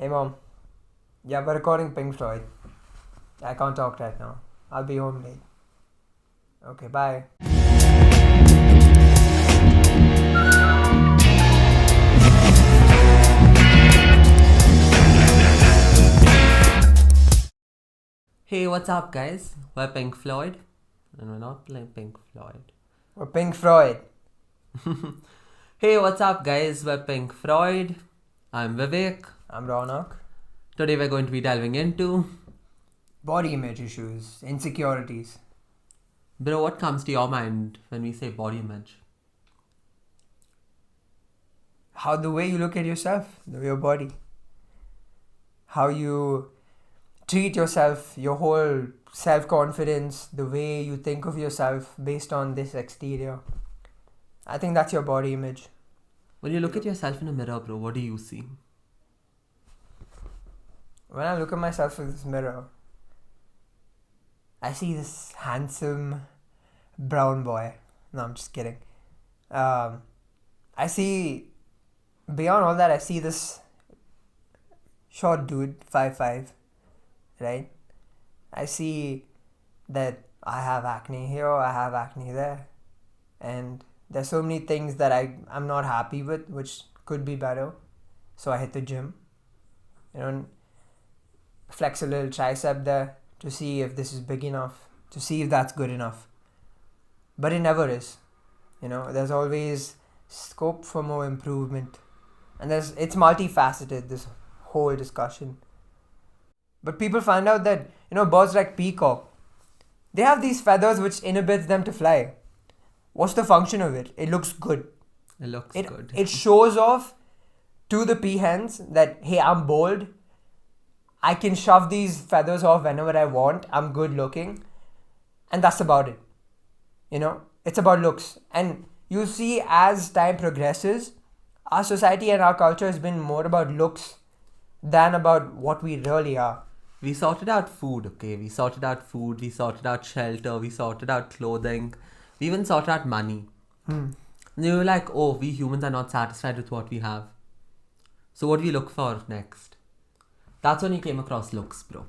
Hey mom. Yeah, we're recording PinkFreud. I can't talk right now. I'll be home late. Okay, bye. Hey, what's up, guys? We're PinkFreud, and we're not playing PinkFreud. We're PinkFreud. Hey, what's up, guys? We're PinkFreud. I'm Vivek. I'm Ronak. Today we're going to be delving into... Body image issues, insecurities. Bro, what comes to your mind when we say body image? How the way you look at yourself, your body. How you treat yourself, your whole self-confidence, the way you think of yourself based on this exterior. I think that's your body image. When you look at yourself in a mirror, bro, what do you see? When I look at myself in this mirror, I see this handsome brown boy. No, I'm just kidding. I see, beyond all that, I see this short dude, 5'5", right? I see that I have acne here, I have acne there. And there's so many things that I'm not happy with, which could be better. So I hit the gym, flex a little tricep there to see if this is big enough, to see if that's good enough. But it never is. There's always scope for more improvement. And it's multifaceted, this whole discussion. But people find out that, birds like peacock, they have these feathers which inhibits them to fly. What's the function of it? It looks good. It looks good. It shows off to the peahens that, hey, I'm bold. I can shove these feathers off whenever I want. I'm good looking. And that's about it. It's about looks. And you see, as time progresses, our society and our culture has been more about looks than about what we really are. We sorted out food, okay? We sorted out food, we sorted out shelter, we sorted out clothing, we even sorted out money. And they were like, oh, we humans are not satisfied with what we have. So what do we look for next? That's when you came across looks, bro.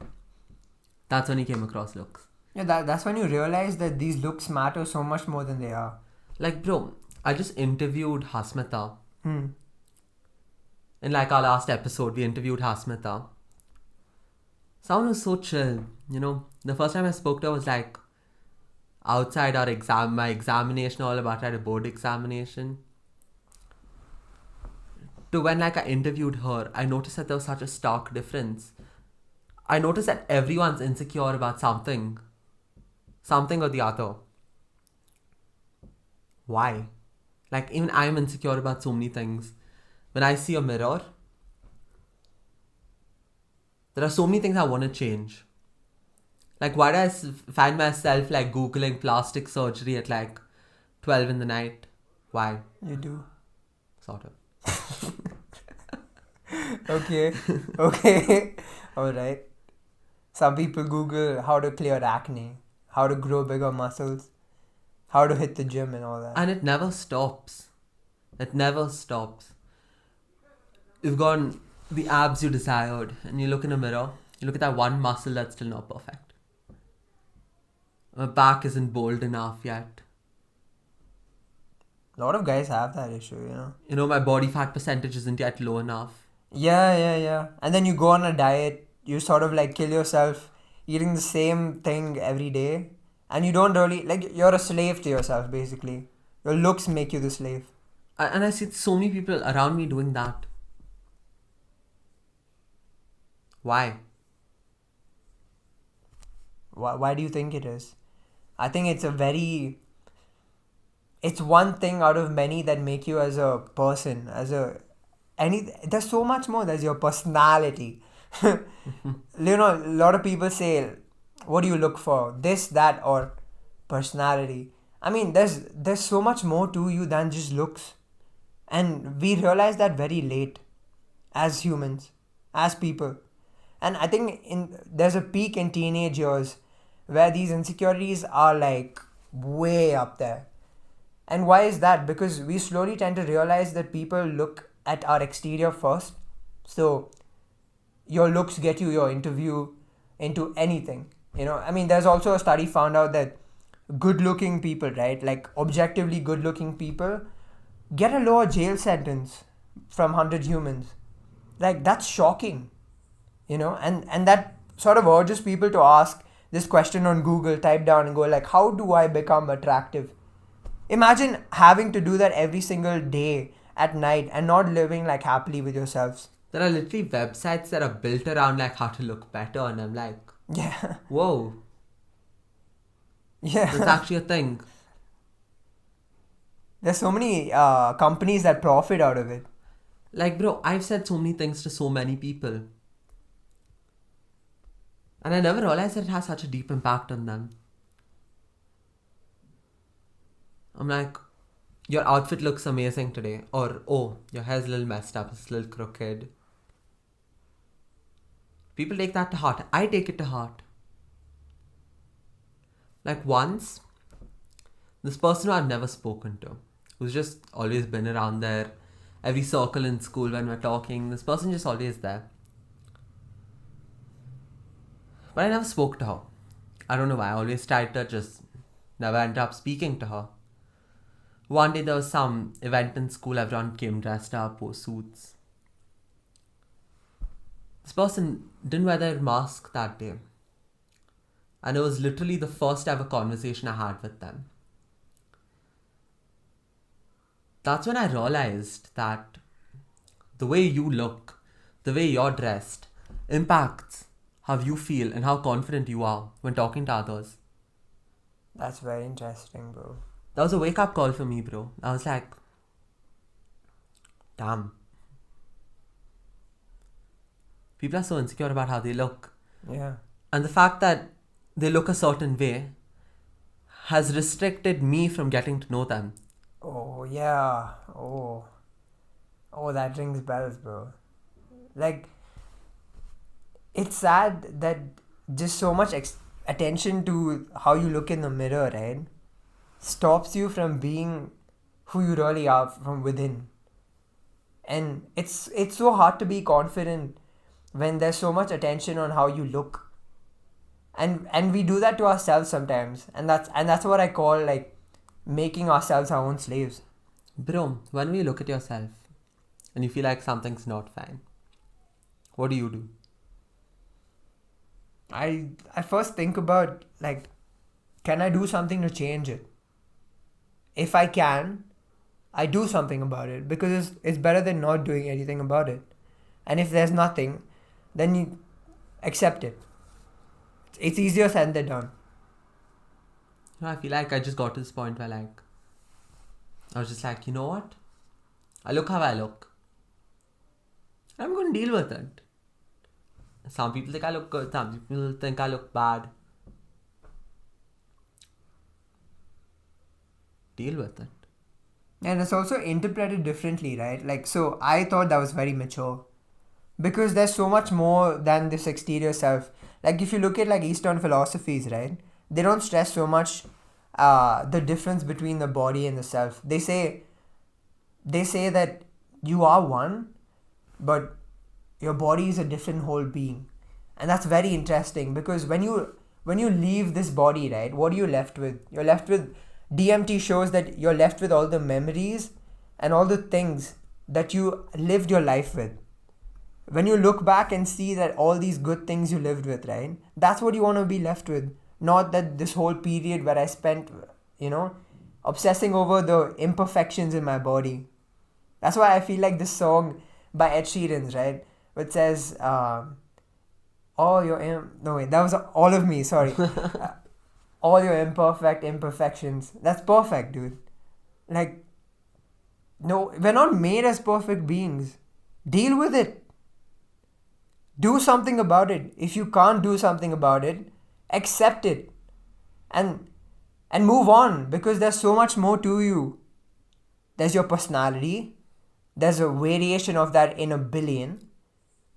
That's when you came across looks. Yeah, that's when you realize that these looks matter so much more than they are. Like, bro, I just interviewed Hasmita. Hmm. In like our last episode, we interviewed Hasmita. Someone was so chill, The first time I spoke to her was like outside my examination, all about a board examination. To when like I interviewed her, I noticed that there was such a stark difference. I noticed that everyone's insecure about something or the other. Why? Like, even I'm insecure about so many things. When I see a mirror, there are so many things I want to change. Like, why do I find myself like Googling plastic surgery at like 12 in the night? Why? You do. Sort of. Okay. Alright. Some people Google how to clear acne, how to grow bigger muscles, how to hit the gym and all that. And it never stops. It never stops. You've gone the abs you desired, and you look in a mirror, you look at that one muscle that's still not perfect. My back isn't bold enough yet. A lot of guys have that issue, My body fat percentage isn't yet low enough. Yeah. And then you go on a diet, you sort of like kill yourself eating the same thing every day. And you don't really, like, you're a slave to yourself, basically. Your looks make you the slave. And I see so many people around me doing that. Why? Why do you think it is? I think it's one thing out of many that make you as a person, there's so much more. There's your personality. A lot of people say, what do you look for? This, that, or personality. I mean, there's so much more to you than just looks. And we realize that very late as humans, as people. And I think there's a peak in teenage years where these insecurities are like way up there. And why is that? Because we slowly tend to realize that people look at our exterior first. So your looks get you your interview into anything. I mean, there's also a study found out that good looking people, right, like objectively good looking people, get a lower jail sentence from 100 humans. Like, that's shocking, and that sort of urges people to ask this question on Google, type down and go like, how do I become attractive? Imagine having to do that every single day at night and not living like happily with yourselves. There are literally websites that are built around like how to look better, and I'm like, Yeah. whoa, Yeah. that's actually a thing. There's so many companies that profit out of it. Like, bro, I've said so many things to so many people. And I never realized that it has such a deep impact on them. I'm like, your outfit looks amazing today. Or, oh, your hair's a little messed up, it's a little crooked. People take that to heart. I take it to heart. Like once, this person who I've never spoken to, who's just always been around there, every circle in school when we're talking, this person just always there. But I never spoke to her. I don't know why. I always tried to just never ended up speaking to her. One day there was some event in school, everyone came dressed up, wore suits. This person didn't wear their mask that day. And it was literally the first ever conversation I had with them. That's when I realized that the way you look, the way you're dressed, impacts how you feel and how confident you are when talking to others. That's very interesting, bro. That was a wake-up call for me, bro. I was like, damn. People are so insecure about how they look. Yeah. And the fact that they look a certain way has restricted me from getting to know them. Oh, yeah. Oh, that rings bells, bro. Like, it's sad that just so much attention to how you look in the mirror, right, stops you from being who you really are from within. And it's so hard to be confident when there's so much attention on how you look. And we do that to ourselves sometimes. And that's what I call like making ourselves our own slaves. Bro, when you look at yourself and you feel like something's not fine, what do? I first think about like, can I do something to change it? If I can, I do something about it, because it's better than not doing anything about it. And if there's nothing, then you accept it. It's easier said than done. I feel like I just got to this point where like, I was just like, you know what? I look how I look. I'm going to deal with it. Some people think I look good, some people think I look bad. Deal with it. And it's also interpreted differently, right? Like, so I thought that was very mature. Because there's so much more than this exterior self. Like, if you look at like Eastern philosophies, right? They don't stress so much the difference between the body and the self. They say that you are one, but your body is a different whole being. And that's very interesting, because when you leave this body, right, what are you left with? You're left with, DMT shows that you're left with all the memories and all the things that you lived your life with. When you look back and see that all these good things you lived with, right, that's what you want to be left with. Not that this whole period where I spent, obsessing over the imperfections in my body. That's why I feel like this song by Ed Sheeran, right, which says, that was All of Me, sorry. All your imperfections. That's perfect, dude. Like, no, we're not made as perfect beings. Deal with it. Do something about it. If you can't do something about it, accept it. And move on, because there's so much more to you. There's your personality. There's a variation of that in a billion.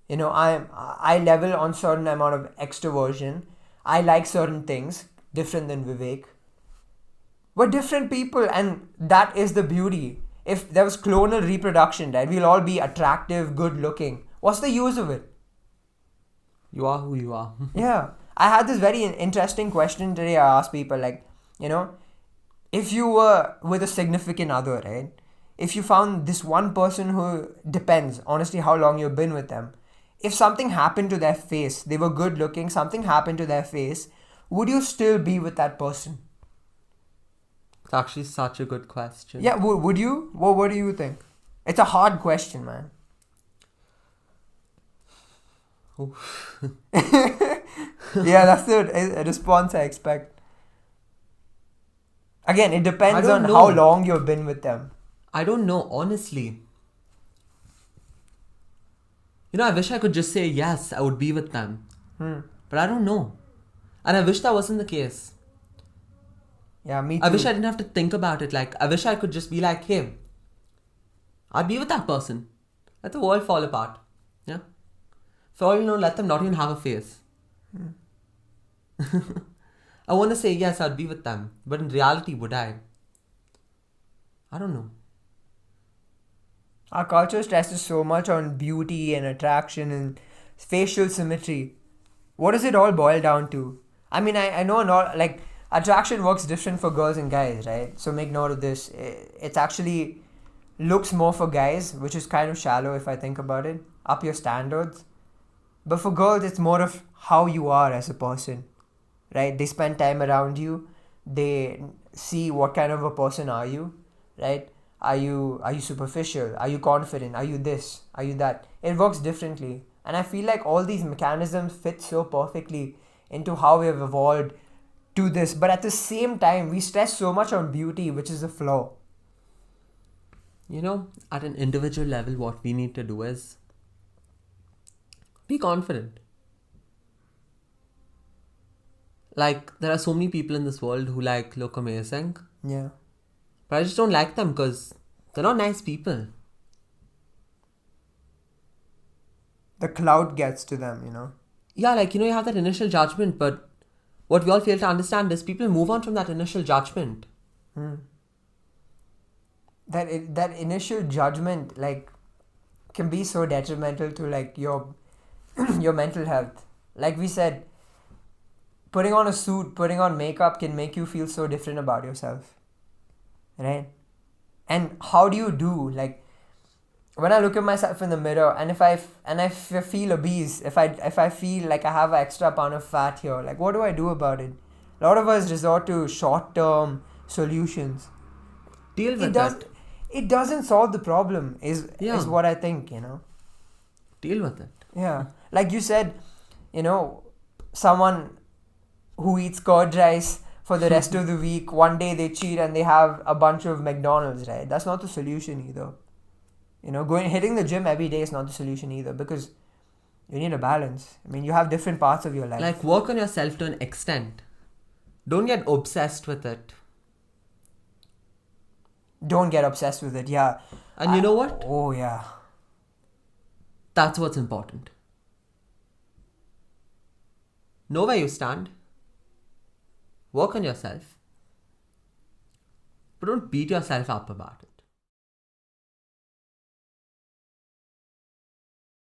I level on certain amount of extroversion. I like certain things, different than Vivek. We're different people, and that is the beauty. If there was clonal reproduction, right, we'll all be attractive, good looking. What's the use of it? You are who you are. Yeah. I had this very interesting question today. I asked people, like, you know, if you were with a significant other, right? If you found this one person who depends, honestly, how long you've been with them. If something happened to their face, they were good looking, something happened to their face, would you still be with that person? It's actually such a good question. Yeah, would you? What do you think? It's a hard question, man. Yeah, that's the response I expect. Again, it depends don't on how know. long you've been with them. I don't know, honestly. I wish I could just say yes, I would be with them. But I don't know. And I wish that wasn't the case. Yeah, me too. I wish I didn't have to think about it. Like, I wish I could just be like, hey, I'd be with that person. Let the world fall apart. Yeah? For all you know, let them not even have a face. I want to say yes, I'd be with them. But in reality, would I? I don't know. Our culture stresses so much on beauty and attraction and facial symmetry. What does it all boil down to? I mean, I know not, like, attraction works different for girls and guys, right? So make note of this. It's actually looks more for guys, which is kind of shallow if I think about it. Up your standards. But for girls, it's more of how you are as a person, right? They spend time around you. They see what kind of a person are you, right? Are you superficial? Are you confident? Are you this? Are you that? It works differently. And I feel like all these mechanisms fit so perfectly into how we have evolved to this. But at the same time, we stress so much on beauty, which is a flaw. At an individual level, what we need to do is be confident. Like, there are so many people in this world who look amazing, Yeah. but I just don't like them because they're not nice people. The cloud gets to them, you know. Yeah, you have that initial judgment, but what we all fail to understand is people move on from that initial judgment. That initial judgment, like, can be so detrimental to, like, your your mental health. Like we said, putting on a suit, putting on makeup can make you feel so different about yourself, right? And how do you do, like, when I look at myself in the mirror, and if I feel obese, if I feel like I have an extra pound of fat here, like, what do I do about it? A lot of us resort to short term solutions. Deal It with does it. it doesn't solve the problem, is Yeah. what I think, you know. Deal with it. Yeah. Like you said, someone who eats curd rice for the rest of the week, one day they cheat and they have a bunch of McDonald's, right? That's not the solution either. Hitting the gym every day is not the solution either, because you need a balance. I mean, you have different parts of your life. Like, work on yourself to an extent. Don't get obsessed with it. Don't get obsessed with it, yeah. And you know what? Oh, yeah. That's what's important. Know where you stand. Work on yourself. But don't beat yourself up about it.